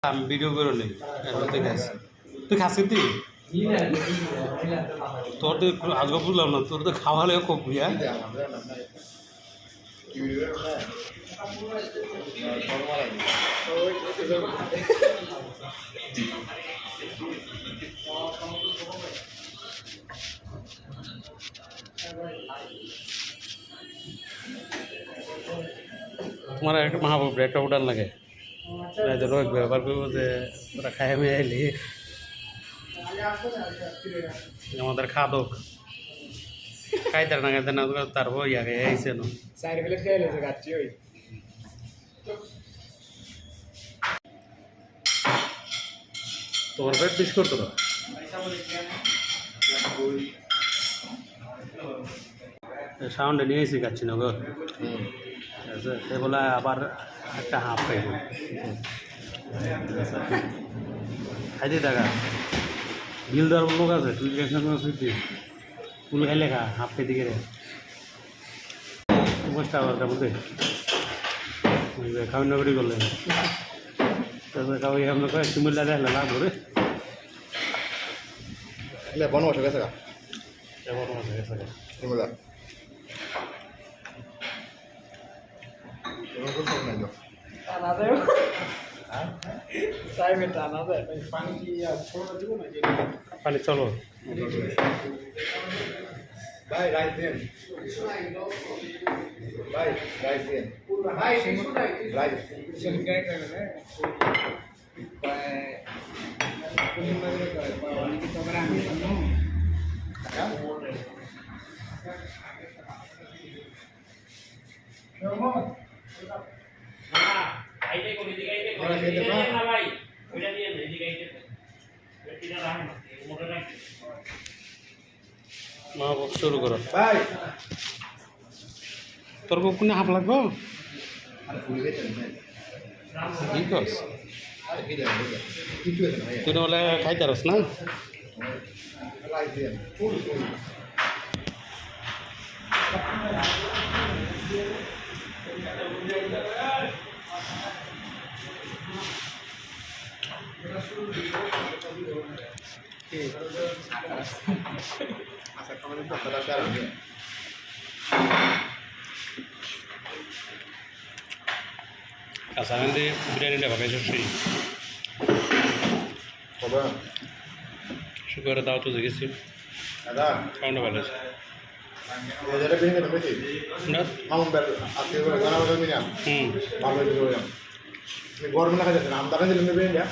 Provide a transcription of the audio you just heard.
আমি ভিডিও করে নেই এখন তুই খাস তুই খাসি তুই তোর তো আজকে বুঝলাম না তোর তো খাওয়ালে খুব বুঝা তোমার একটা মাহবুব একটা উঠান লাগে রোগ ব্যবহার করবো যে তোরা খাই আমি আইলি আমাদের খাদক খাইতে না তারপর ইয়াকে আইসে না তোমার পেট পিস করতো না সাউন্ডে নিয়ে এসে গাচ্ছি না গো সে বলে আবার একটা হাফ খাইব খাইতে টাকা বিল দেওয়ার লোক আছে তুই ফুল খাইলে খা হাফ খাইতে গেলে বসটা আবার বলতে খাওয়ান নগরী করলে তারপরে খাওয়াই আমরা কয়েক চুমিল্লা দেখলে লাভ ধরে বনবাসে গেছে বনবাসে গেছে চুমিল্লা পানি চলো ভাই রাইট দেন ভাই রাইট দেন ভাই রাইট মা শুরু করো ভাই তোর কোনে হাফ লাগবো ঠিক আছে তুই বলে খাইতে পারস না কাঁচাকান্দি বিরিয়ানিটা ভাগাইছো সেই শুক্রবারে দাও তো দেখেছি দাদা খাওয়ানো ভালো আছে যেটা বিরিয়ানি বেশি না মামুন বের আজকে করে জানা বলে মিনা হুম ভালো করে গরম লাগা যাচ্ছে না আমদানি দিলেন বিরিয়ানিটা